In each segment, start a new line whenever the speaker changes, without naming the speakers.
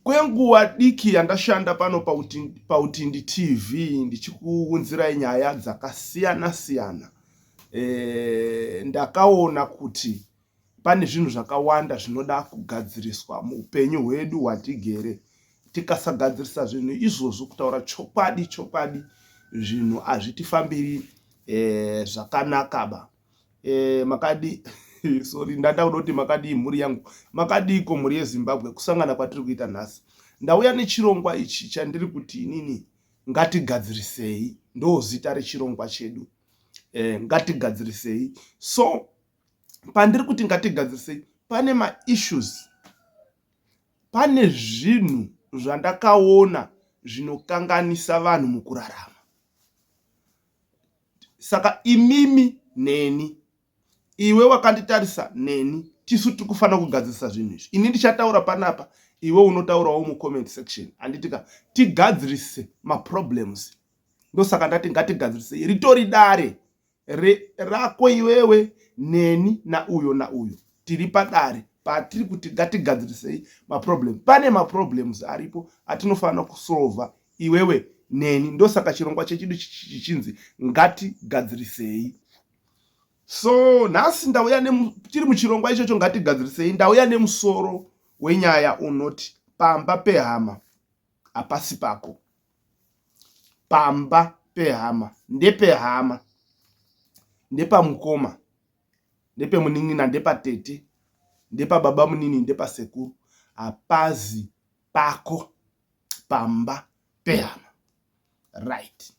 Kwenguwa diki yandashanda pano pautindi TV ndichikuunzirai nyaya dzakasiyana-siyana. Ndakaona kuti pane zvinhu zvakawanda zvinoda kugadziriswa muupenyu hwedu hwatigere. Tikasagadzirisa zvinhu izvozvo, kutaura chokwadi, zvinhu hazvitifambiri zvakanaka ba. Makadi sorry, ndada kudoti makadi mhuri yangu, makadiko mhuri yeZimbabwe kusangana kwatiri kuita nhasi. Ndauya nechirongwa ichi chandiri kuti inini ngatigadzirisei, ndo zita rechirongwa chedu. Ngatigadzirisei. So pandiri kuti ngatigadzirisei, pane ma-issues, pane zvinhu zvandakaona zvinokanganisa vanhu mukurarama. Saka imimi neni, iwe wakanditarisa neni, tisu tikufana kugadzirisa zvinhu izvi. Ini ndichataura panapa, iwe unotaurawo mucomment section. Anditika tigadzirise maproblems. Ndosaka ndati ngatigadzirisei. Ritori dare rako iwewe neni na uyo. Tiri padare patiri kuti ngatigadzirisei maproblem. Pane maproblems aripo atinofana kusolva iwewe neni. Ndosaka chirongwa chechidu chichinzi ngatigadzirisei. So nhasi ndauya tiri muchirongwa ichocho ngatigadzirisei, ndauya nemusoro wenyaya unoti pamba pehama hapasi pako. Pamba pehama ndepehama, ndepamukoma, ndepemunin'ina, ndepatete, ndepababa munini, ndepasekuru. Hapazi pako. Pamba pehama. Right.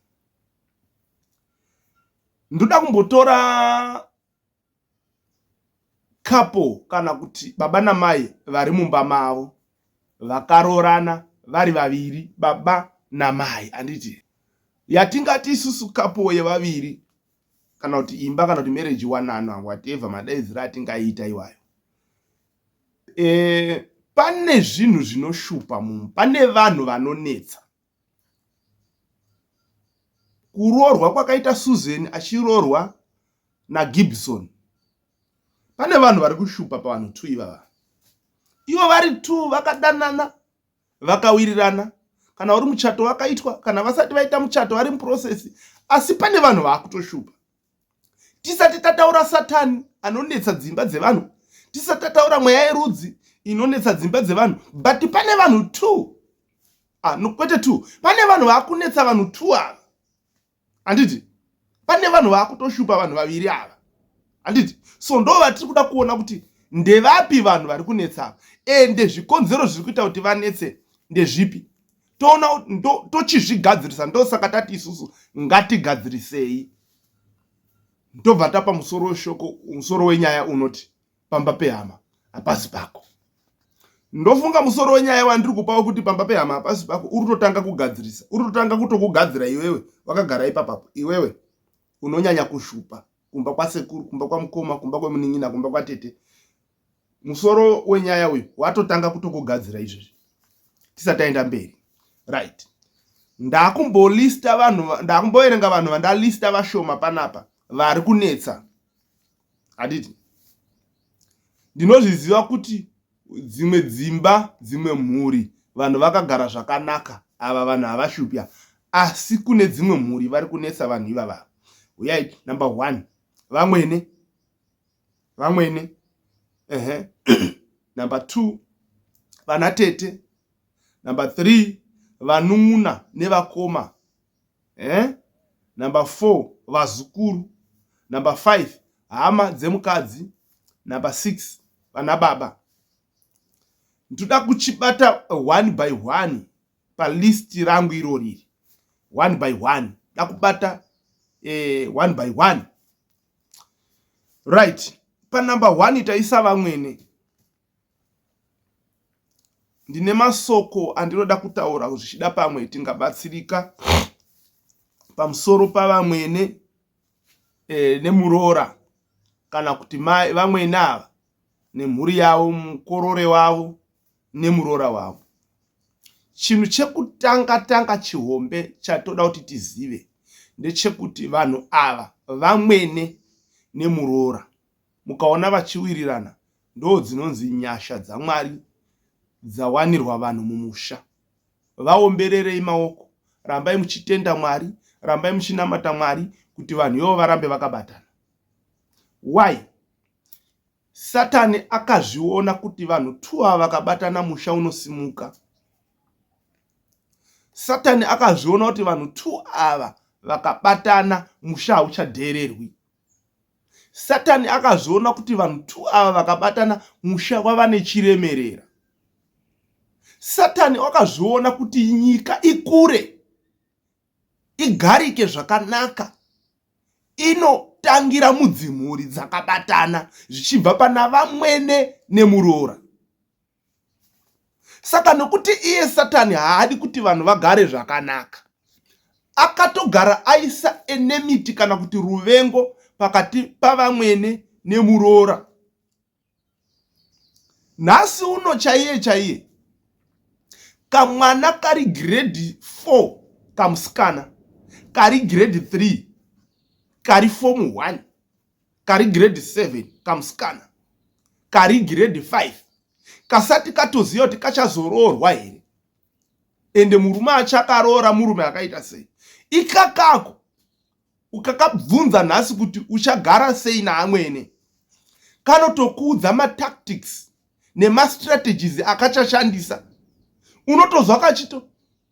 Ndoda kumbotora couple kana kuti baba namai vari mumba mavo vakarorana vari vaviri, baba namai. Anditi yatingati isusu couple yevaviri kana kuti imba kana kuti marriage wanana, whatever madaidzira atingaita iwayo. Pane zvinhu zvinoshupa munhu, pane vanhu vanonetsa. Kuroorwa kwakaita Susan achirorwa naGibson, pane vanhu vari kushupa pavanhu tu ivava. Ivo vari tu vakadanana, vakawirirana, kana uri muchato wakaitwa, kana vasati vaita muchato vari muprocess, asi pane vanhu vakutoshupa. Tisati tataura Satani anonetsa dzimba dzevanhu, tisati tataura mweya yerudzi inonetsa dzimba dzevanhu, but pane vanhu tu, kwete tu, pane vanhu vakunetsa vanhu tu ava. Anditi pane vanhu vakutoshupa vanhu vaviri ava. Anditi so ndo vatiri kuda kuona kuti ndevapi vanhu vari kunetsa ende zvikonzero zviri kuita kuti vanetse ndezvipi. Toona tochizvigadzirisa. Ndosaka tati isusu ngatigadzirisei. Ndobva tapa musoro weshoko, musoro wenyaya unoti pamba pehama hapasi pako. Ndofunga musoro wenyaya wandiri kupawo kuti pamba pehama hapasi pako uri kutotanga kugadzirisa, uri kutotanga kutokugadzira iwewe wakagara ipapapo. Iwewe unonyanya kushupa kumba kwasekuru, kumba kwamukoma, kumba kwemunin'ina, kumba kwatete. Musoro wenyaya uyu watotanga kutokugadzira izvozvi tisati taenda mberi. Right. Ndakumboerenga vanhu vandalista vashoma panapa vari kunetsa. Handiti ndinozviziva kuti dzimwe dzimba, dzimwe mhuri, vanhu vakagara zvakanaka, ava vanhu havashupya, asi kune dzimwe mhuri vari kunetsa vanhu ivava. Uyai, number 1, vamwene. Number 2, vanatete. Number 3, vanun'una nevakoma. Number 4, vazukuru. Number 5, hama dzemukadzi. Number 6, vanababa. Ndoda kuchibata 1 by 1 palisti rangu irori. 1 by 1. Nakubata 1 by 1. Right. Pa number 1 itaisa vamwene. Ndine masoko andinoda kutaura zvichida pamwe tingabatsirika pamusoro pavamwene nemurora kana kuti vamwene ava nemhuri yavo, mukorore wavo nemurora wavo. Chinhu chekutanga chihombe chatoda kuti tizive ndechekuti vanhu ava vamwene nemurora mukaona vachiwirirana ndo dzinonzi nyasha dzaMwari dzawanirwa vanhu mumusha. Vaombererei maoko, rambai muchitenda Mwari, rambai muchinamata Mwari kuti vanhu ivo varambe vakabatana. Why? Satani akazviona kuti vanhu 2 ava vakabatana musha unosimuka. Satani akazviona kuti vanhu 2 ava vakabatana musha hauchadhererwi. Satani akazviona kuti vanhu 2 ava vakabatana musha wava nechiremerera. Satani akazviona kuti nyika ikure, igarike zvakanaka, inotangira mudzimhuri dzakabatana zvichibva pana vamwene nemuroora. Saka nokuti iye Satani haadi kuti vanhu vagare zvakanaka, akatogara aisa enmity kana kuti ruvengo pakati pavamwene nemuroora. Nhasi uno chaiye kamwana kari grade 4 kamusikana, kari grade 3, kari form 1, kari grade 7 kamusikana, kari grade 5, kasati katoziva kuti kachazoroorwa here, ende murume achakaroora murume akaita sei. Ikakako ukakabvunza nhasi kuti uchagara sei naamwene, kanotokuudza matactics nemastrategies akachashandisa. Unotozwa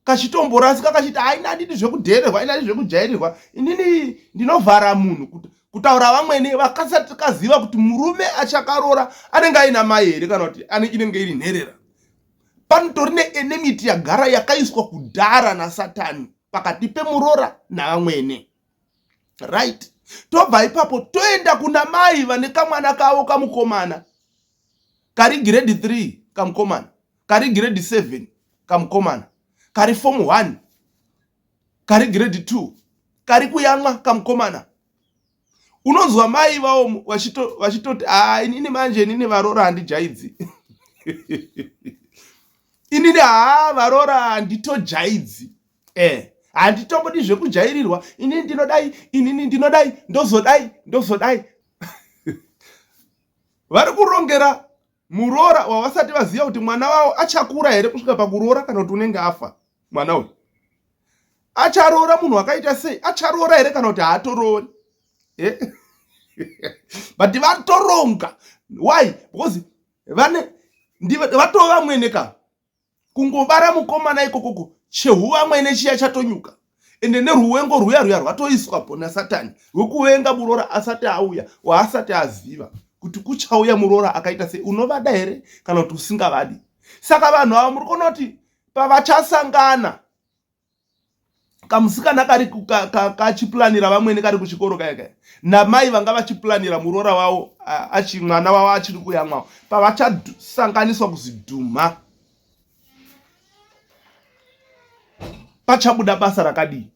kachitomborasika kachiti haina handidi zvekudhererwa, haina handidi zvekujairirwa, inini ndinovhara munhu kutaura vamwene vakasati kaziva kuti murume achakaroora anenge aina mai here kana kuti inenge iri nherera. Panotori neenemity yagara yakaiswa kudhara naSatani pakati pemuroora navamwene. Right? Tobva ipapo toenda kuna mai vane kamwana kavo kamukomana, kari grade 3 kamukomana, kari grade 7 kamukomana, kari form 1, kari grade 2, kari kuyamwa kamukomana. Unonzwa mai vavo vachitoti inini manje inini varoora handijaidzi. Inini varoora handitojaidzi. Handitombodi zvekujairirwa, inini ndinodai, ndozodai. Vari kurongera muroora wavasati vaziva kuti mwana wavo achakura here kusvika pakuroora kana kuti unenge afa. Mwana uyu acharoora munhu wakaita sei? Acharoora here kana kuti haatoroori? But vatoronga. Why? Because vatova vamwene ka kungobara mukomana ikokoko chehuva mwene chiya chatonyuka, ende neruvengo rwuya rwatoiswapo naSatani rwekuvenga muroora asati auya, waasati aziva kuti kuchauya muroora akaita sei. Unovada here kana kuti usingavadi? Saka vanhu ava muri kuona kuti pavachasangana, kamusikana kari kachipulanira vamwene kari kuchikoro kaya namai vanga vachipulanira muroora wavo mwana wavo achiri kuyamwawo, pavachasanganiswa kuzidhuma pachabuda basa rakadii.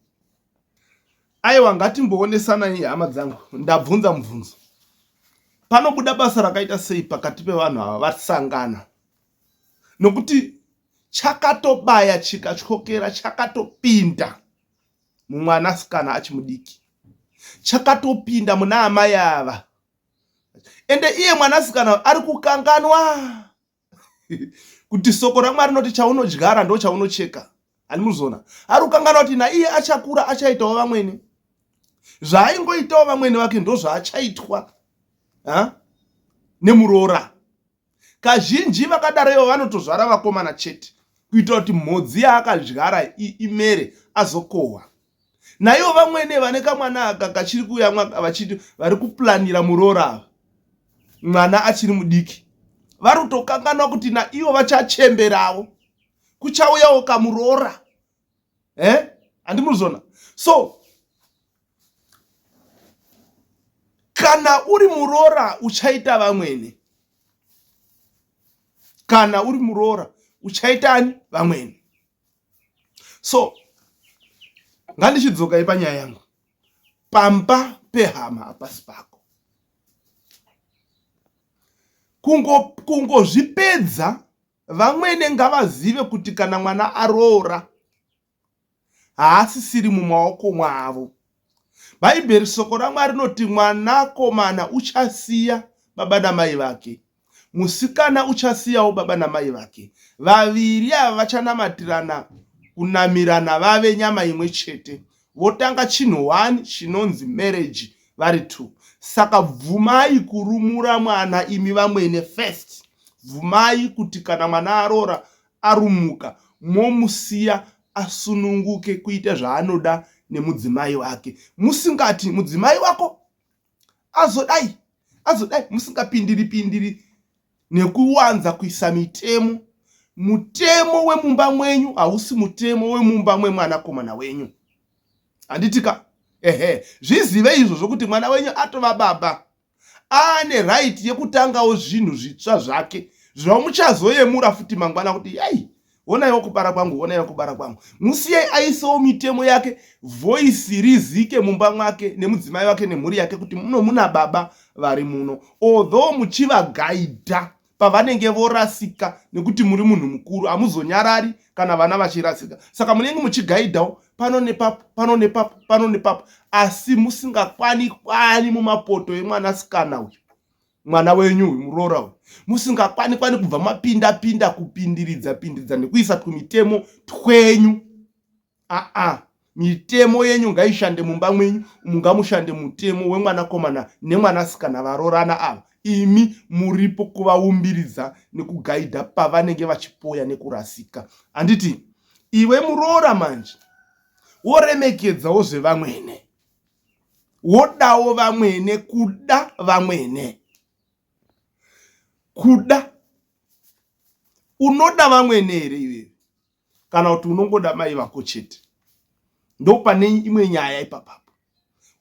Aiwa, ngatimboonesanai hama dzangu, ndabvunza mubvunzo. Panobuda basa rakaita sei pakati pevanhu ava vasangana? Nokuti chakatobaya chikatyokera, chakatopinda mumwanasikana achimudiki, chakatopinda muna amai ava, ende iye mwanasikana ari kukanganwa kuti soko raMwari rinoti chaunodyara ndo chaunocheka. Animuzona ari kukanganwa kuti naiye achakura achaitawo vamwene, zvaaingoitawo vamwene vake ndo zvaachaitwa nemuroora. Kazhinji vakadaroivo vanotozvara vakomana chete kuita kuti mhodzi yaakadyara imere azokohwa. Naivo vamwene vane kamwana aka kachiri kuyamwa vari kupulanira muroora, mwana achiri mudiki, vari kutokanganwa kuti naivo vachachemberawo, kuchauyawo kamuroora. Handimuzona. So kana uri muroora uchaita vamwene, kana uri muroora uchaitani vamwene. So ngandichidzoka panyaya yangu, pamba pehama hapasi pako. Kungozvipedza, vamwene ngavazive kuti kana mwana aroora haasisiri mumaoko mwavo. Bhaibheri soko raMwari rinoti mwanakomana uchasiya baba namai vake musikana uchasiyawo baba namai vake. Vaviri ava vachanamatirana kunamirana vave nyama imwe chete. Votanga chinhu 1 chinonzi marriage vari 2. Saka bvumai kurumura mwana imi vamwene first. Bvumai kuti kana mwana arora arumuka momusiya asununguke kuita zvaanoda nemudzimai wake. Musingati mudzimai wako azodai musingapindiri nekuwanza kuisa mitemo. Mutemo wemumba mwenyu hausi mutemo wemumba mwemwanakomana wenyu. Handitika zvizive izvozvo kuti mwana wenyu atova baba ane right yekutangawo zvinhu zvitsva zvake zvamuchazoyemura futi mangwana kuti yai onaiwo kubara kwangu. Musiyai aisewo mitemo yake, voisi rizike mumba mwake nemudzimai wake nemhuri yake kuti muna baba vari muno. Although muchivagaidha pavanenge vorasika nekuti muri munhu mukuru, hamuzonyarari kana vana vachirasika. Saka munenge muchigaidhawo pano nepapo, asi musingakwani mumapoto emwanasikana uyu, mwana wenyu uyu muroora uyu. Musingakwani kubva mapinda kupindiridza nekuisa kumitemo twenyu. Mitemo yenyu ngaishande mumba mwenyu, mungamushande mutemo wemwanakomana nemwanasikana varorana ava. Imi muripo kuvaumbiridza nekugaidha pavanenge vachipoya nekurasika. Handiti iwe muroora manje woremekedzawo zvevamwene, wodawo vamwene, kuda vamwene, kuda. Unoda vamwene here iwe kana kuti unongoda mai vako chete? Ndopane imwe nyaya ipapapo.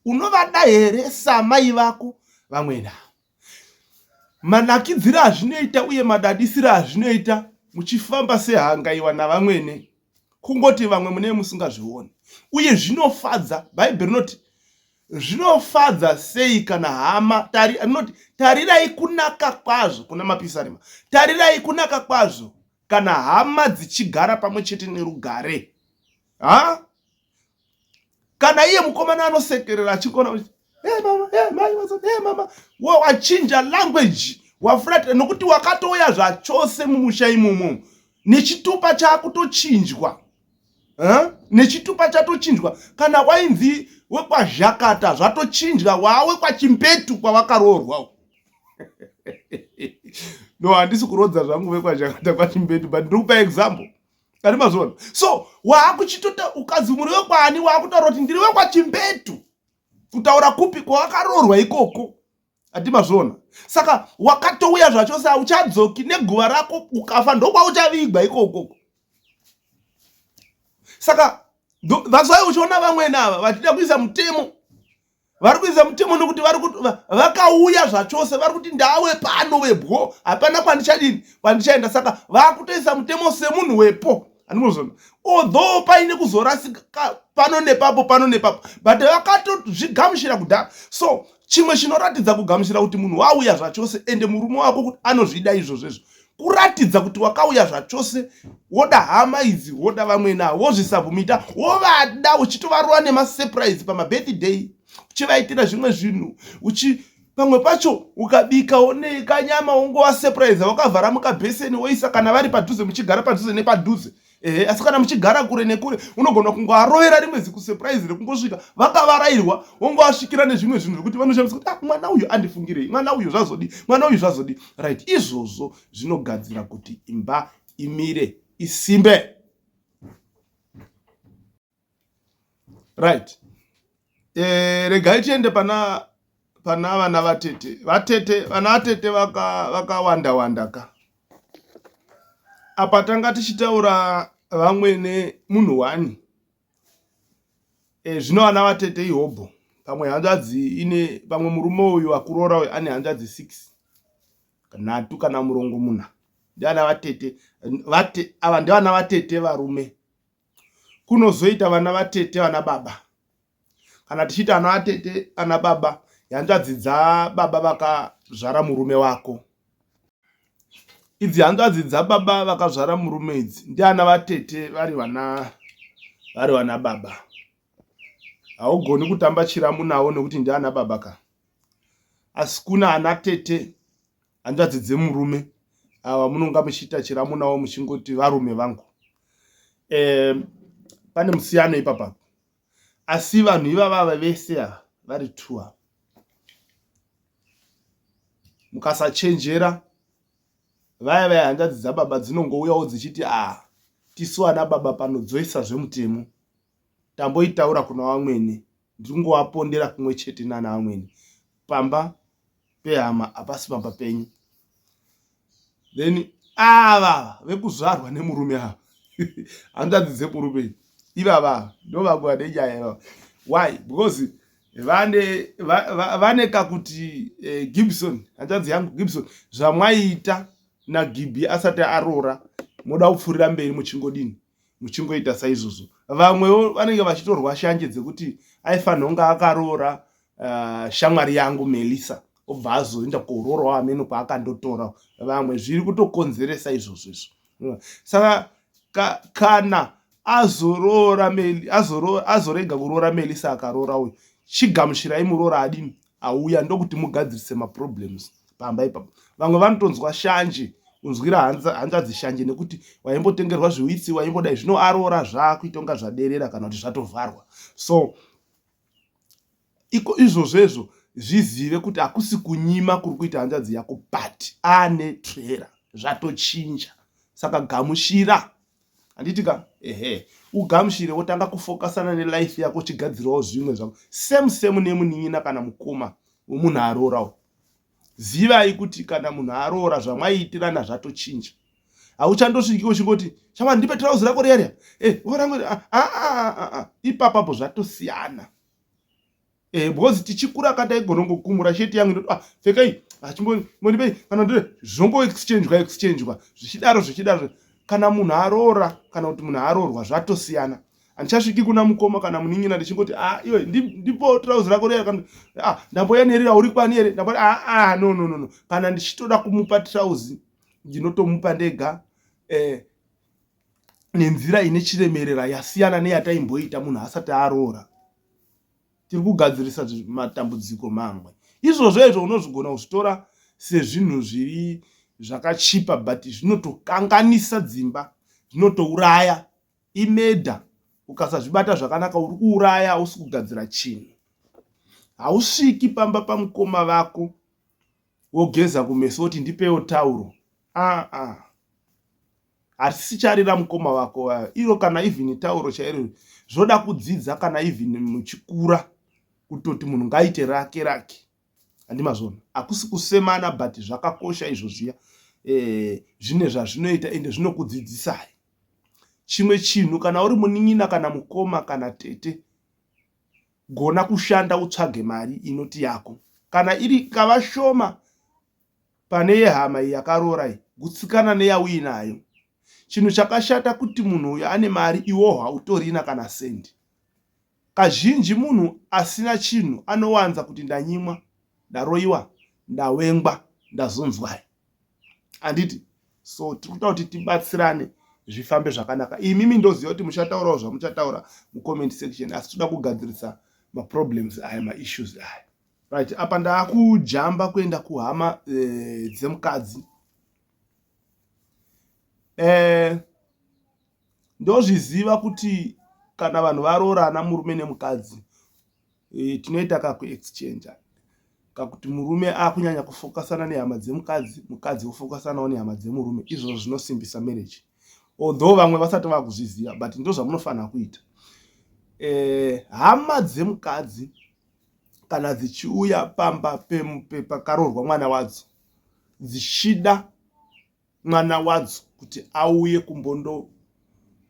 Unovada here samai vako vamwene? Manakidzira azvinoita uye madadisira azvinoita muchifamba sehangaiwa navamwene, kungoti vamwe mune musingazvioni. Uye zvinofadza, Bhaibheri rinoti zvinofadza sei kana hama tarirai kunaka kwazvo, kuna mapisarema, tarirai kunaka kwazvo kana hama dzichigara pamwe chete nerugare. Kana iye mukomana anosekerera achikona kuti mama, wachinja language, wafurata nokuti wakatoya zvachose mumusha imomo, nechitupa chakutochinjwa. Nechitupa chatochinjwa. Kana wainzi wekwazhakata zvatochinjwa, wawe kwachimpetu kwawakaroorwa. No, handisi kurodza zvangu wekwazhakata kwachimpetu, but ndikupa example. Kani mazona. So, wakuchitota ukazi muri wekwani wakutaura kuti ndiri wekwachimpetu. Kutaura kupi kwawakaroorwa ikoko. Ati mazona. Saka wakatouya zvachose uchadzoki neguva rako ukafa ndokwauchavigwa ikoko. Saka that's why uchiona vamwe nava vachida kuisa mutemo. Vari kuisa mutemo nokuti vakauya zvachose, vari kuti ndawe pano webwo, hapana kwandichaenda. Saka vakutoisa mutemo semunhu wepo. Andimozona. Although paine kuzorasika pano nepapo, but vakatozvigamushira kudhara. So chimwe chinoratidza kugamushira kuti munhu wauya zvachose ende murume wako kuti anozvida izvozvo, kuratidza kuti wakauya zvachose, woda hama idzi, woda vamwe navo, wozvisabvumita, wovada uchitovarova nemasurprise pamabirthday, uchivaitira zvimwe zvinhu, pamwe pacho ukabika oneka nyama wongova surprise, wakavhara mukabheseni woisa, kana vari padhuze muchigara padhuze nepadhuze. Asi kana muchigara kure nekure unogona kungoarovera rimwe zikusurprise rekungosvika vakavarairwa, wongovasvikira nezvimwe zvinhu zvekuti vanoshamisa kuti mwana uyu andifungirei, mwana uyu zvazodi. Right, izvozvo zvinogadzira kuti imba imire isimbe. Right. Regai tiende pana vana vatete. Vana vatete vakawanda ka. Apa tanga tichitaura vamwene munhu 1. Zvino vana vatete ihobho. Pamwe hanzvadzi pamwe murume uyu akuroora uyu ane hanzvadzi 6. 3 kana murongo 4. Ndivana vatete. Ava ndivana vatete varume. Kunozoita vana vatete vana baba. Kana tichita vana vatete vana baba, hanzvadzi dzababa vakazvara murume wako. Idzi hanzvadzi dzababa vakazvara murume idzi ndiana vatete vari vana baba. Haugoni kutamba chiramu navo nekuti ndiana baba ka. Asi kuna ana tete hanzvadzi dzemurume ava munonga muchiita chiramunawo muchingoti varume vangu. Pane musiyano ipapapo, asi vanhu ivava vese ava vari two ava mukasachenjera, vaya hanzvadzi dzababa dzinongouyawo dzichiti tisu ana baba panodzoisa zvemutemo tamboitaura kuna vamwene, ndingovapondera kumwe chete nana vamwene, pamba pehama hapasi pamba penyu. Then ava vekuzvarwa nemurume ava hanzvadzi dzemurume ivava ndovangwa nenyaya. Why? Because vane kakuti Gibson, hanzvadzi yangu Gibson, zvamwaita naGibi asati aroora moda kupfuurira mberi muchingodini, muchingoita saizvozvo. Vamwewo vanenge vachitorwa shanje dzekuti aifanira kunge akaroora shamwari yangu Melissa obva azoenda kuroora ameno kwaakandotora. Vamwe zviri kutokonzeresa izvozvo izvo. Saka kana azorega kuroora Melissa akaroora uyu, chigamuchirai muroora adini auya, ndokuti mugadzirise maproblems pamba ipapo. Vamwe vanotonzwa shanje, unzwira hanzvadzi shanje nekuti waimbotengerwa zviwitsi, waimbodai, zvino aroora zvaakuita kunga zvaderera kana kuti zvatovharwa. So izvozvo zvizive kuti hakusi kunyima kuri kuita hanzvadzi yako, but ane trera, zvatochinja. Saka gamuchira, handiti ka ugamuchire wotanga kufokasana nelife yako, chigadzirawo zvimwe zvako same nemunin'ina kana mukoma wemunhu aroorawo. Zivai kuti kana munhu aroora zvamwaiitirana zvatochinja. Hauchandosviki uchingoti chama ndipe trouzi rako riya ipapapo zvatosiyana. Because tichikura kataigona sheti yangu ndoti pfekai chimbonipei kana ndire zvongoexchangewa zvichidaro. Kana munhu aroora kana kuti munhu aroorwa zvatosiyana. Handichasviki kuna mukoma kana munin'ina ndichingoti iwe ndipo trouzi rako riya kana ndamboyanerera uri kwani here no. Kana ndichitoda kumupa trouzi ndinotomupa ndega nenzira ine chiremerera yasiyana neyataimboita munhu asati aroora. Tiri kugadzirisa matambudziko mamwe. Izvozvo unozvigona kuzvitora sezvinhu zviri zvakachipa, but zvinotokanganisa dzimba, zvinotouraya. Imedha. Ukasazvibata zvakanaka uri kuuraya, hausi kugadzira chinhu. Hausviki pamba pamukoma vako wogeza kumeso kuti ndipewo tauro. Hatisicharira mukoma wako iro, kana even tauro chairo zvoda kudzidza, kana even muchikura kutoti munhu ngaite rake. Handimazvona, hakusi kusemana, but zvakakosha izvo zviya. Zvine zvazvinoita ende zvinokudzidzisai. Chimwe chinhu, kana uri munin'ina kana mukoma kana tete, gona kushanda utsvage mari inoti yako. Kana iri kava shoma pane yehama yakaroora, gutsikana neyauinayo. Chinhu chakashata kuti munhu uyu ane mari, iwo hautorina kana sendi. Kazhinji munhu asina chinhu anowanza kuti ndanyimwa, ndaroiwa, ndawengwa, ndazonzwai. Handiti? So tirikuta kuti tibatsirane zvifambe zvakanaka. Imimi ndoziva kuti muchataurawo zvamuchataura mucomment section, asi toda kugadzirisa maproblems aya, maissues aya. Right, apa ndaakujamba kuenda kuhama dzemukadzi. Ndozviziva kuti kana vanhu varoorana murume nemukadzi, tinoita kakuexchange, kakuti murume akunyanya kufokasana nehama dzemukadzi, mukadzi ofokasanawo nehama dzemurume. Izvozvo zvinosimbisa marriage, although vamwe vasati vakuzviziva, but ndo zvamunofanira kuita. Hama dzemukadzi kana dzichiuya pamba pakaroorwa mwana wadzo, dzichida mwana wadzo kuti auye kumbondo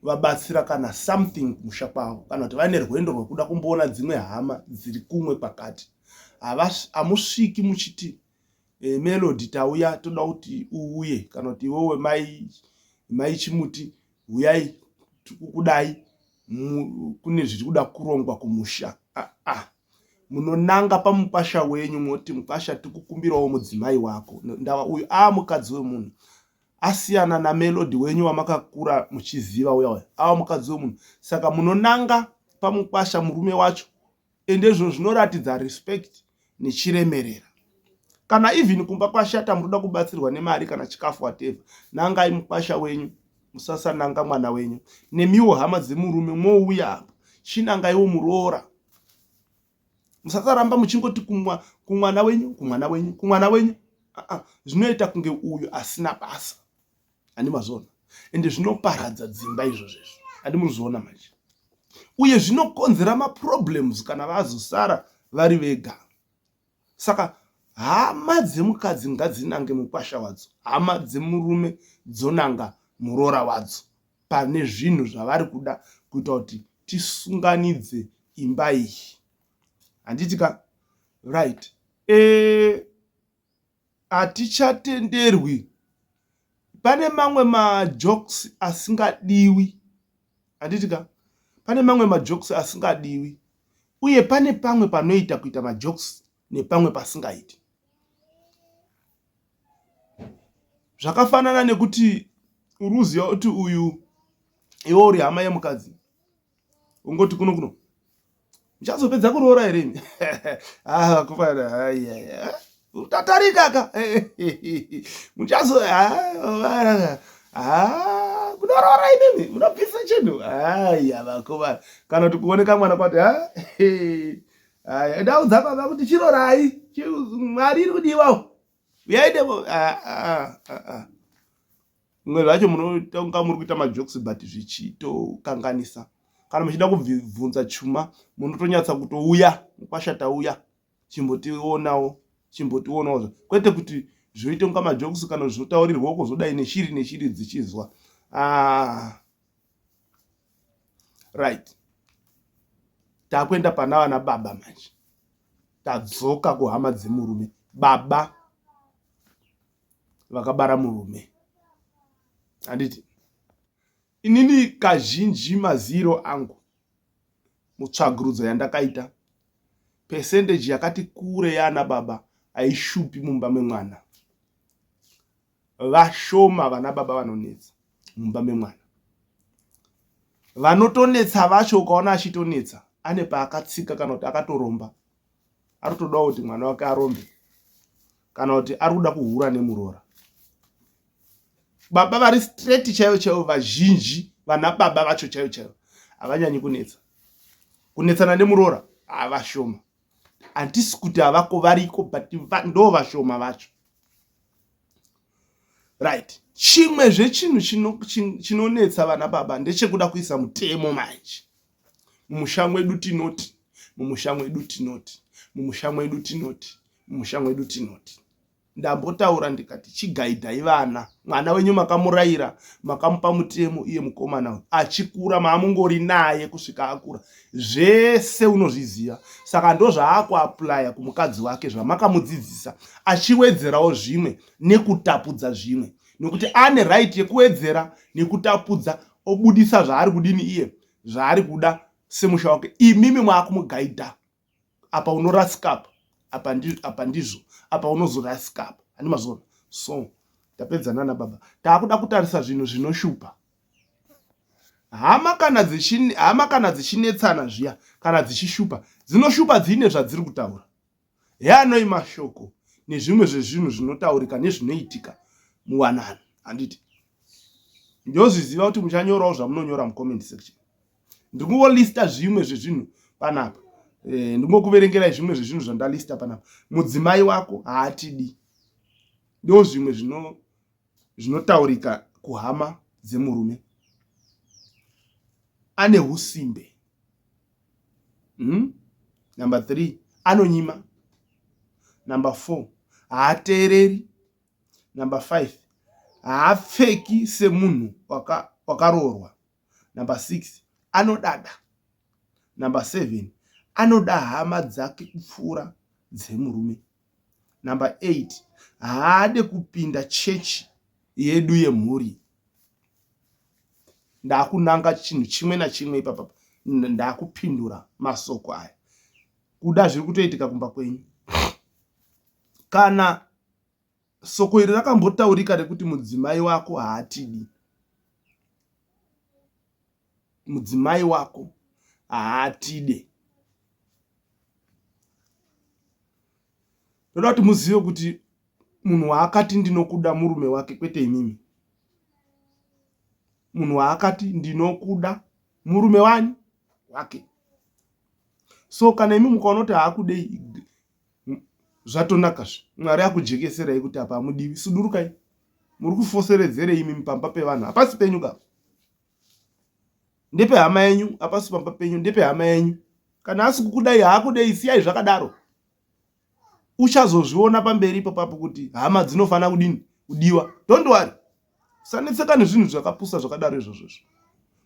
vabatsira kana something kumusha kwavo, kana kuti vane rwendo rwekuda kumboona dzimwe hama dziri kumwe pakati, hamusviki muchiti Melody tauya toda kuti uuye, kana kuti iwewe mai Chimuti uyai kudai kune zviri kuda kurongwa kumusha. Munonanga pamupasha wenyu moti mupasha tikukumbirawo mudzimai wako, ndava uyu mukadzi wemunhu, asiyana naMelody wenyu wamakakura muchiziva uya mukadzi wemunhu. Saka munonanga pamupasha murume wacho, endezvo zvinoratidza respect nechiremerera. kana even kumba kwashata muruda kubatsirwa nemari kana chikafu whatever, nangai mukwasha wenyu, musasananga mwana wenyu. Nemiwo hama dzemurume mouya apa, chinangaiwo muroora. Musasaramba muchingoti kumwana wenyu. Zvinoita kunge uyu asina basa. Handi mazona. Ende zvinoparadza dzimba izvozvo. Handi muzona manje. Uye zvinokonzera maproblems kana vazosara vari vega. Saka hama dzemukadzi ngadzinange mukwasha wadzo, hama dzemurume dzonanga muroora wadzo, pane zvinhu zvavari kuda kuita kuti tisunganidze imba iyi. Handitika right. Hatichatenderwi. Pane mamwe majokes asingadiwi. Handitika pane mamwe majokes asingadiwi. Uye pane pamwe panoita kuita majokes nepamwe pasingaiti. Zvakafanana nekuti uruziva kuti uyu iwe uri hama yemukadzi, ungoti kuno muchazopedza kuroora here? Kufana utatarika ka muchazo munoroora imimi, munobvisa chinhu. Vakomana, kana kuti kuoneka mwana kwati ndaudza baba kuti chirorai, Mwari iri kudiwawo, uyaidemo. Mwe zvacho munotonga muri kuita majokes but zvichitokanganisa. Kana muchida kubvunza chuma, munotonyatsa kutouya mukwasha tauya, chimbotionawo. Kwete kuti zvoita kunga majokes kana zvotaurirwa uko zvodai neshiri dzichizwa. Right. Takwenda pana vana baba manje. Tadzoka kuhama dzemurume. Baba vakabara murume. Handiti inini kazhinji maziro angu mutsvagurudzo yandakaita, percentage yakati kure yana baba haishupi mumba memwana. Vashoma vana baba vanonetsa mumba memwana. Vanotonetsa vacho ukaona achitonetsa ane paakatsika kana kuti akatoromba. Aritodawo kuti mwana wake arombe kana kuti ari kuda kuhura nemuroora. Baba vari straight chaivo vazhinji, vana baba vacho chaivo havanyanyi kunetsa. Kunetsana nemuroora havashoma. Handisi kuti havako variko, but ndo vashoma vacho. Right. Chimwezve chinhu chinonetsa vana baba ndechekuda kuisa mutemo manje. Mumusha mwedu tinoti. Ndambotaura ndikati chigaidhai vana. Mwana wenyu makamurayira, makamupa mutemo, iye mukomana achikura maamungori naye kusvika akura. Zvese unozviziva. Saka ndo zvaakuaplaya kumukadzi wake zvamakamudzidzisa, achiwedzerawo zvimwe nekutapudza zvimwe. Nokuti ane right yekuwedzera nekutapudza, obudisa zvaari kudini iye, zvaari kuda semusha wake. Imimi mwakumugaidha. Apa unorasikapa, apa ndizvo, apa unozorasikapa. Handi mazona. So, tapedzana nababa. Taakuda kutarisa zvinhu zvinoshupa. Hama kana dzichinetsana zviya, kana dzichishupa, dzinoshupa dzine zvadziri kutaura. Yanoi mashoko nezvimwe zvezvinhu zvinotaurika nezvinoitika muwanano. Handiti ndozviziva kuti muchanyorawo zvamunonyora mucomment section. Ndingolista zvimwe zvezvinhu panapa. Ndingokuverengerai zvimwe zvezvinhu zvandalista panapa. Mudzimai wako haatidi. Ndo zvimwe zvinotaurika kuhama dzemurume. Ane husimbe. Number 3, anonyima. Number 4, haateereri. Number 5, haapfeki semunhu wakaroorwa. Number 6, anodada. Number 7, anoda hama dzake kupfuura dzemurume. Number 8, haade kupinda chechi yedu yemhuri. Ndakunanga chinhu chimwe nachimwe ipapa. Ndakupindura masoko aya. Kuda zviri kutoitika kumba kwenyu. Kana soko iri rakambotaurika rekuti mudzimai wako haatidi. Mudzimai wako haatide. ndoda kuti muzive kuti munhu waakati ndinokuda murume wake kwete imimi. Munhu waakati ndinokuda murume wake. So kana imi mukaona kuti haakudei zvatonakazve. Mwari akujekeserai kuti apa hamudiwi. Sudurukai. Muri kufoseredzerei imi pamba pevanhu. Hapasi penyu ka. Ndepe hama yenyu, hapasi pamba penyu, ndepe hama yenyu. Kana asi kukudai haakudei, siyai zvakadaro. Uchazozviona pamberi ipapo kuti hama dzinofana kudini? Kudiwa. Don't worry. Sanetseka nezvinhu zvakapusa zvakadaro izvozvo.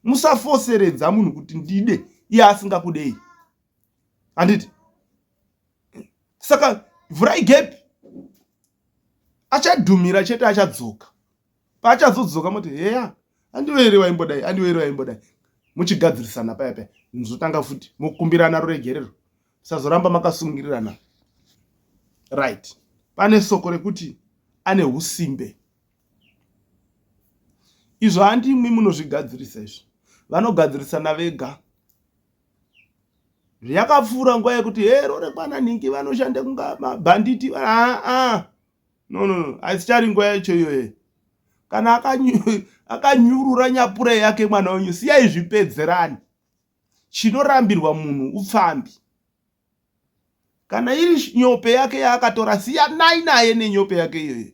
Musafoseredza munhu kuti ndide iye asingakudei. Handiti? Saka vhurai gap. Achadhumira chete achadzoka. Paachazodzoka muti heya, andiwere waimbodai. Muchigadzirisana paya. Muzotanga futi mukumbirana ruregerero. Musazoramba makasungirirana. Right. Pane soko rekuti ane husimbe. Izvo handimwi munozvigadzirisa izvo. Vanogadzirisana vega. Zvakapfuura nguva yekuti hero rekwana ningi vanoshanda kunga mabhanditi. No. Haichari nguva yacho iyoyo. Kana akanyurura nyapure yake mwana wenyu, siyai zvipedzerani. Chinorambirwa munhu upfambi. Kana iri nyope yake yaakatora, siyanai naye nenyope yake iyoyo.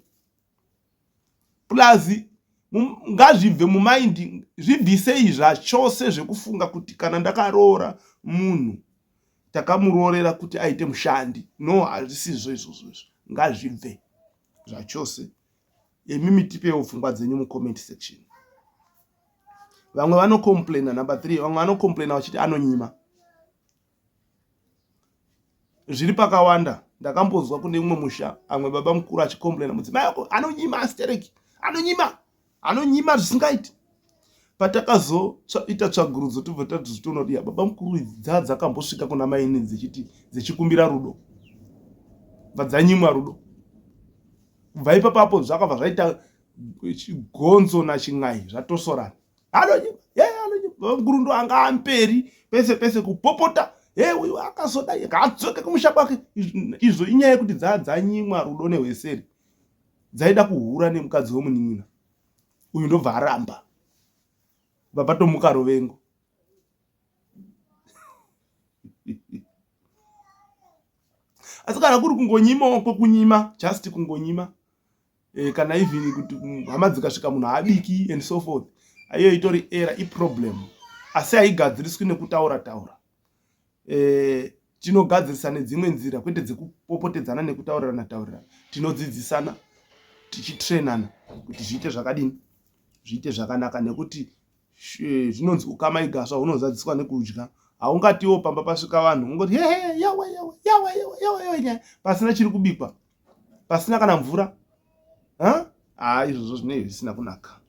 Plus ngazvibve mumaindi, zvibvisei zvachose zvekufunga kuti kana ndakaroora munhu takamurorera kuti aite mushandi. No, hazvisizvo izvozvo. Ngazvibve zvachose. Emimi tipewo pfungwa dzenyu mucomment section. Vamwe vanocomplaina, number 3, vamwe vanocomplaina vachiti anonyima. Zviri pakawanda. Ndakambozwa kune umwe musha, amwe baba mukuru achicomplaina mudzimai wako anonyima astereki. Anonyima zvisingaiti. Patakazoita tsvagurudzo tobva tatozotoona baba mukuru idzi dzakambosvika kuna maini dzichikumbira rudo. Vadzanyimwa rudo. Kubva ipapo zvakabva zvaita gonzo nachin'ai zvatosorana. Anonyima. Baba mukuru ndo anga amperi pese kupopota. Uyu akazodai akadzoke kumusha kwake. Izvo inyaya yekuti dzanyimwa rudo nehweseri. Dzaida kuhura nemukadzi womunin'ina. Uyu ndobva aramba. Vapatomuka rovengo. Asi kana kuri kungonyima kwekunyima, just kungonyima. Kana even kuti hama dzikasvika munhu haabiki and so forth. Ayo itori era iproblem. Asi haigadziriswi nekutaura. Tinogadzirisa nedzimwe nzira kwete dzekupopotedzana nekutaurirana. Tinodzidzisana, tichitrainana kuti zviite zvakadini, zviite zvakanaka, nekuti zvinonzi ukama igasva unozadziswa nekudya. Haungatiwo pamba pasvika vanhu ungoti yawa pasina chiri kubikwa, pasina kana mvura. Izvozvo zvinenge zvisina kunaka.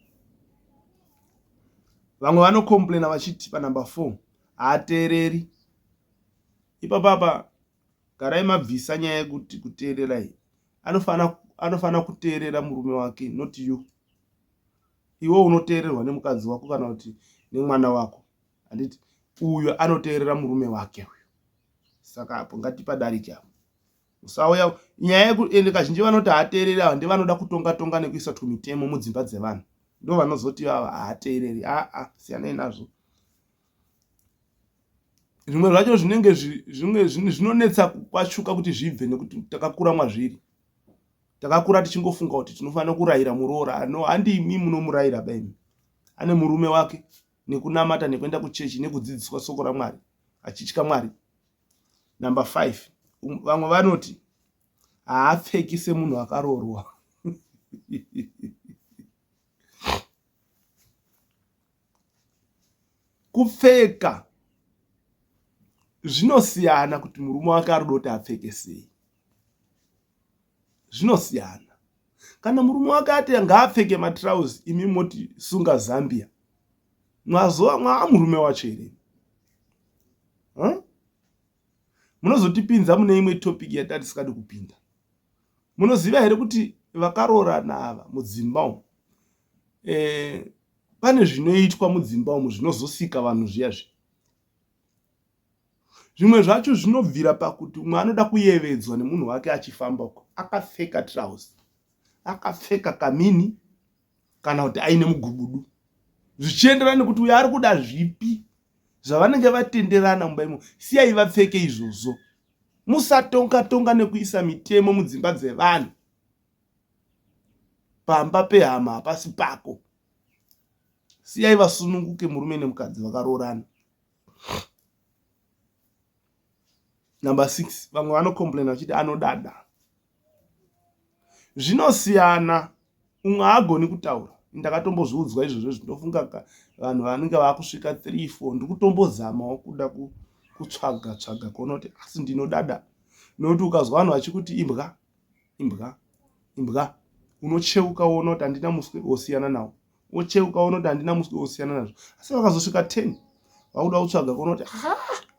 Vamwe vanocomplaina vachiti panumber 4 haateereri. Ipapapa garai mabvisa nyaya yekuti kuteererai. Anofana kuteerera murume wake, not you. Iwo unoteererwa nemukadzi wako kana kuti nemwana wako. Handiti uyo anoteerera murume wake uyo. Saka hapo ngatipadarike hapo. Musauya nyaya yekuti kazhinji vanoti haateereri ava ndevanoda kutonga nekuisa tumitemo mudzimba dzevanhu. Ndo vanozoti haateereri. Siyanai nazvo. Zvimwe zvacho zvinonetsa kwachuka kuti zvibve nekuti takakura mwazviri. Takakura tichingofunga kuti tinofanira kurayira muroora. No, handimi munomurayira baimi. Ane murume wake nekunamata nekuenda kuchechi nekudzidziswa soko raMwari, achitya Mwari. Number 5. Vamwe vanoti haapfeki semunhu akaroorwa. Kupfeka zvinosiyana kuti murume wake arikuda kuti apfeke sei. Zvinosiyana. Kana murume wake ati ngaapfeke matrauzi, imi moti sunga Zambia. Mwazova murume wacho here? Munozotipinza mune imwe topic yatatisikadi kupinda. Munoziva here kuti vakaroorana ava mudzimba umu, pane zvinoitwa mudzimba umu zvinozosika vanhu zviyazvi. Zvimwe zvacho zvinobvira pakuti umwe anoda kuyevedzwa nemunhu wake achifamba uko, akapfeka trouser, akapfeka kamini kana kuti aine mugubudu, zvichienderana nekuti uyo ari kuda zvipi zvavanenge vatenderana mumba imo. Siyai vapfeke izvozvo. Musatonga nekuisa mitemo mudzimba dzevanhu. Pamba pehama hapasi pako. Siyai vasununguke murume nemukadzi vakaroorana. Number 6, vamwe vanokomplaina vachiti anodada. Zvinosiyana, umwe haagoni kutaura. Ndakatombozviudzwa izvozvo zvinofunga vanhu vanenge vakusvika 3-4 ndikutombozamawo kuda kutsvaga kuona kuti asi ndinodada. Nokuti ukazwa vanhu vachikuti imbwa, unocheuka uona kuti handina muswe wosiyana nawo. Wocheuka uona kuti handina muswe wosiyana nazvo. Asi vakazosvika 10 vakuda kutsvaga kuona kuti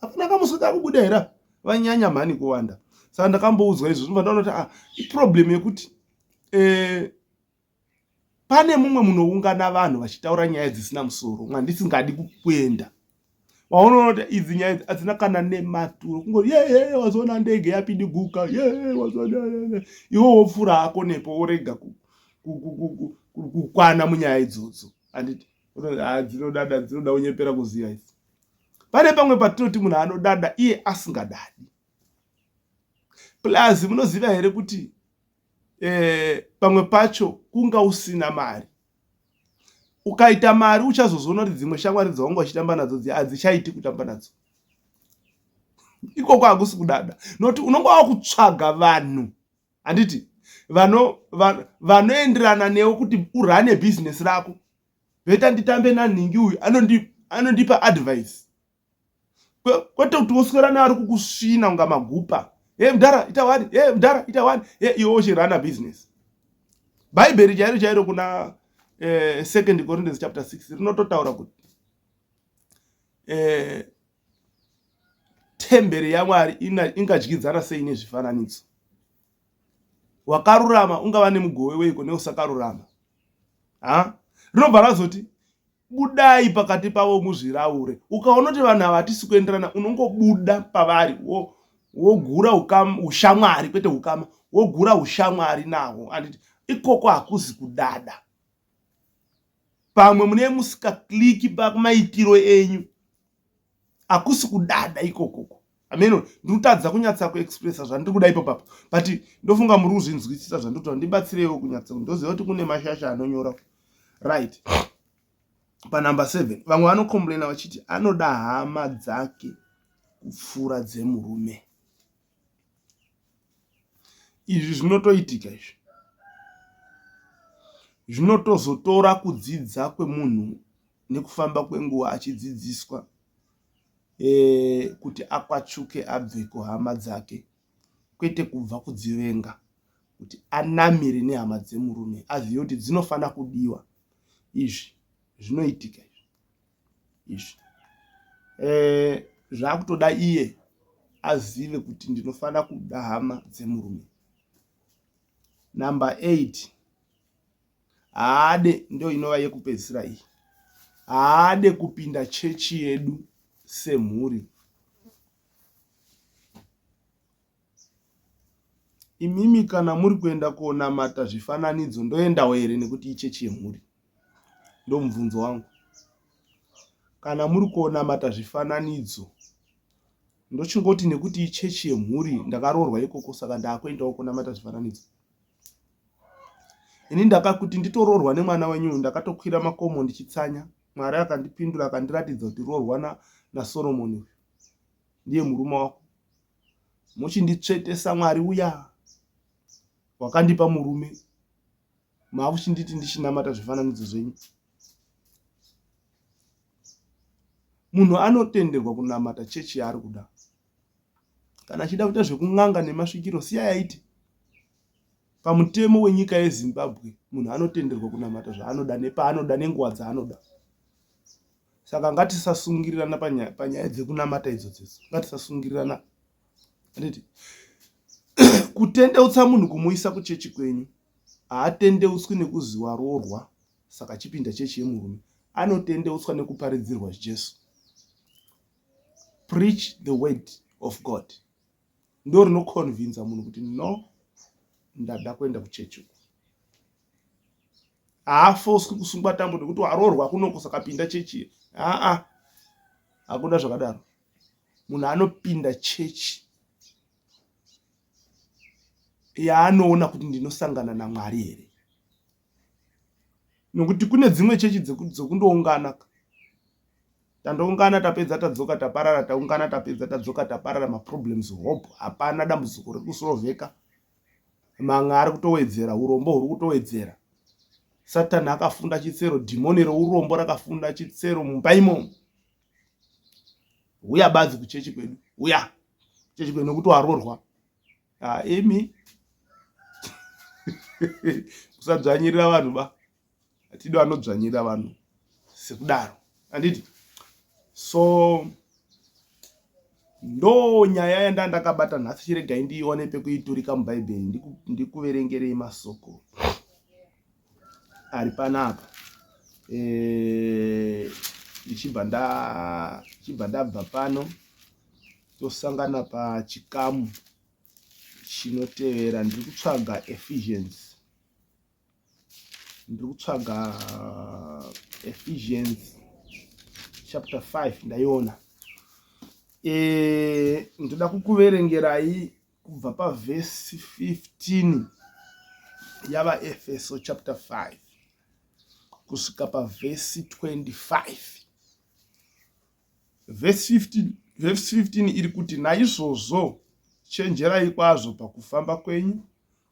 hapana kamuswe kakubuda here. Vanyanya mhani kuwanda. Saka ndakamboudzwa izvo zvinobva ndaona kuti iproblem yekuti pane mumwe munoungana vanhu vachitaura nyaya dzisina musoro mwandisingadi kuenda. Waonaona kuti idzi nyaya hadzina kana nematuro, kungoti wazoona ndege yapidiguka, wazoona iwe wopfura hako nepo worega kukwana munyaya idzodzo. Handiti dzinodada, dzinoda unyepera kuziva idzi. Pane pamwe patinoti munhu anodada iye asingadadi. Plus munoziva here kuti pamwe pacho kunga usina mari. Ukaita mari uchazozoona kuti dzimwe shamwari dzaunga uchitamba nadzo hadzichaiti kutamba nadzo. Ikoko hakusi kudada. Noti unonga wakutsvaga vanhu, handiti vanoenderana newe kuti urane business rako. Veta nditambe nanhingi uyu anondipa advice. Kwete kuti woswera naari kukusvina unga magupa. Mudhara ita wani, mudhara ita wani, iwe uchirana business. Bhaibheri chairo kuna 2 Corinthians chapter 6 rinototaura kuti temberi yaMwari ingadyidzana sei nezvifananidzo. Wakarurama ungava nemugove weiko neusakarurama. Rinobva razoti budai pakati pavo muzviraure. Ukaona kuti vanhu havatisi kuenderana, unongobuda pavari wogura ushamwari, kwete ukama, wogura ushamwari navo. Anditi ikoko hakuzi kudada. Pamwe mune musikakliki pamaitiro enyu, hakusi kudada ikoko. Ameno ndinotadza kunyatsa kuexpressa zvandiri kuda ipapo. But ndofunga muri kuzvinzwisisa zvandiri ndibatsirewo kunyatsa ndoziva kuti kune mashasha anonyora. Right. Number 7, vamwe vanokomplaina vachiti anoda hama dzake kupfuura dzemurume. Izvi zvinotoitika izvi. Zvinotozotora kudzidza kwemunhu nekufamba kwenguva achidzidziswa kuti akwachuke abve kuhama dzake, kwete kubva kudzivenga, kuti anamire nehama dzemurume, azive kuti dzinofana kudiwa. Izvi zvinoitika izvi. Zvakutoda iye azive kuti ndinofana kuda hama dzemurume. Number 8, haade, ndio inova yekupedzisira iyi, haade kupinda chechi yedu semhuri. Imimi kana muri kuenda konamata zvifananidzo ndoendawo here nekuti ichechi yemhuri? Ndo mubvunzo wangu. Kana muri konamata zvifananidzo ndochingoti nekuti ichechi yemhuri ndakaroorwa ikoko saka ndakuendawo konamata zvifananidzo. Ini ndakakuti nditoroorwa nemwana wenyu ndakatokwira makomo ndichitsanya. Mwari akandipindura akandiratidza kuti roorwa naSoromoni ndiye murume wako. Muchinditsvetesa Mwari uya wakandipa murume, makuchinditi ndichinamata zvifananidzo zvenyu. Munhu anotenderwa kunamata chechi yaari kuda. Kana achida kuita zvekun'anga nemasvikiro siya yaiti. Pamutemo wenyika yeZimbabwe munhu anotenderwa kunamata zvaanoda nepaanoda nenguva dzaanoda. Saka ngatisasungirana panyaya dzekunamata idzodzo. Ngatisasungirana. Anditi kutendeutsa munhu kumuisa kuchechi kwenyu haatendeutswi nekuziva roorwa saka chipinda chechi yemurume. Anotendeutswa nekuparidzirwa Jesu. Preach the word of God. Ndo rinoconvinza munhu kuti no, ndada kuenda kuchechi uku. Haafoswi kusungwa tambo nekuti waroorwa kuno kusakapinda chechi. Hakuna zvakadaro. Munhu anopinda chechi yaanoona kuti ndinosangana naMwari here. Nokuti kune dzimwe chechi dzekundoungana. Tandoungana tapedza tadzoka taparara, taungana tapedza tadzoka taparara, maproblems hope, hapana dambudziko rekusorovheka. Mamwe ari kutowedzera, urombo huri kutowedzera. Satani akafunda chitsero, dhimoni reurombo rakafunda chitsero mumba imomo. Uya badzi kuchechi kwedu, uya chechi kwedu nokuti waroorwa. Emi kusadzvanyirira vanhu ba. Hatidi vanodzvanyirira vanhu sekudaro. Handiti? So ndo nyaya yandakabata nhasi. Chiregai ndiione pekuiturika mubhaibheri ndikuverengerei masoko ari panapa. Ndichibva ndabva pano tosangana pachikamu chinotevera. Ndiri kutsvaga Ephesians. Ephesians chapter 5 ndaiona. Ndoda kukuverengerai kubva pavhesi 15 yava Efeso chapter 5 kusvika pavhesi 25. Vhesi 15 iri kuti, naizvozvo chenjerai kwazvo pakufamba kwenyu,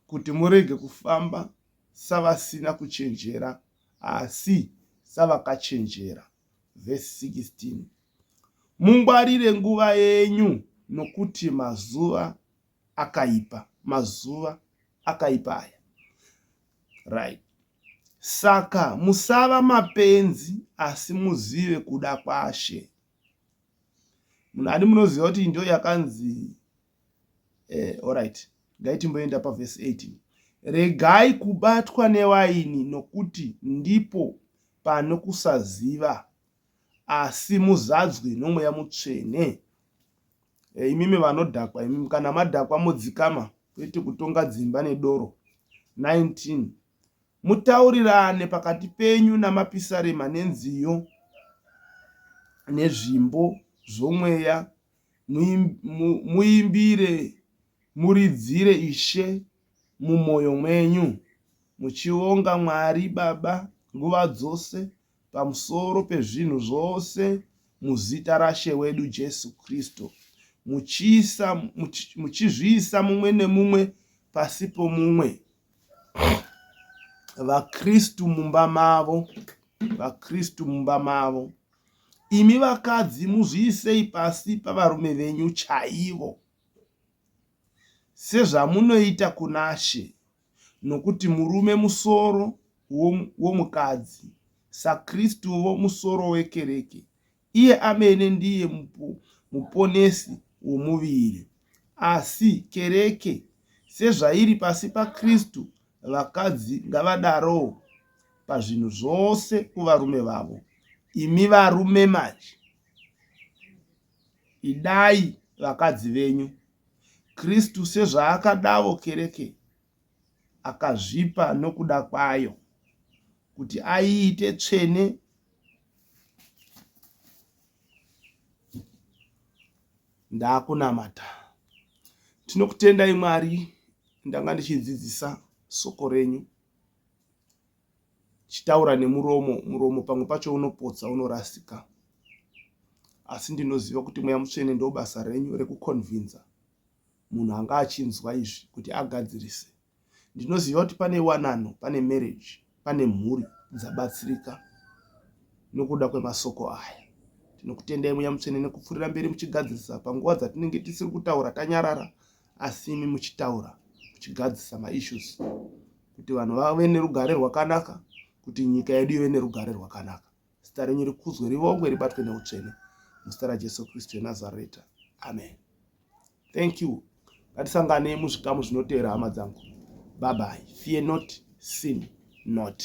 kuti murege kufamba savasina kuchenjera, asi savakachenjera. Vhesi 16, mungwarire nguva yenyu, nokuti mazuva akaipa aya. Right. Saka musava mapenzi, asi muzive kuda kwaShe. Munhu ani munoziva kuti ndio yakanzi alright. Ngaitimboenda pavhesi 18. Regai kubatwa newaini, nokuti ndipo pano kusaziva, asi muzadzwe noMweya Mutsvene. Imimi vanodhakwa, imimi kana madhakwa modzikama, kwete kutonga dzimba nedoro. 19, mutaurirane pakati penyu namapisarema nenziyo nezvimbo zvomweya, muimbire muridzire Ishe mumwoyo mwenyu, muchionga Mwari Baba nguva dzose pamusoro pezvinhu zvose muzita raShe wedu Jesu Kristu, muchizviisa mumwe nemumwe pasi pomumwe. VaKristu mumba mavo. Imi vakadzi muzviisei pasi pavarume venyu chaivo, sezvamunoita kunaShe, nokuti murume musoro womukadzi, saKristuwo musoro wekereke, iye amene ndiye muponesi womuviri. Asi kereke sezvairi pasi paKristu, vakadzi ngavadarowo pazvinhu zvose kuvarume vavo. Imi varume manje, idai vakadzi venyu, Kristu sezvaakadavo kereke, akazvipa nokuda kwayo, kuti aiite tsvene ndakunamata. Tinokutendai Mwari, ndanga ndichidzidzisa soko renyu, chitaura nemuromo pamwe pacho unopotsa, unorasika. Asi ndinoziva kuti Mweya Mutsvene ndo basa renyu rekukonvinza munhu anga achinzwa izvi kuti agadzirise. Ndinoziva kuti pane wanano, pane marriage, pane mhuri dzabatsirika nokuda kwemasoko aya. Tinokutendai Mweya Mutsvene nekupfurira mberi muchigadzirisa panguva dzatinenge tisiri kutaura tanyarara, asi imi muchitaura, muchigadzirisa maissues, kuti vanhu vave nerugare rwakanaka, kuti nyika yedu ive nerugare rwakanaka. Zita renyu rikudzwe, rivongwe, ribatwe neutsvene. Muzita raJesu Kristu weNazareta. Amen. Thank you. Ngatisangane muzvikamu zvinotevera, hama dzangu. Bye bye. Fear not, sin not.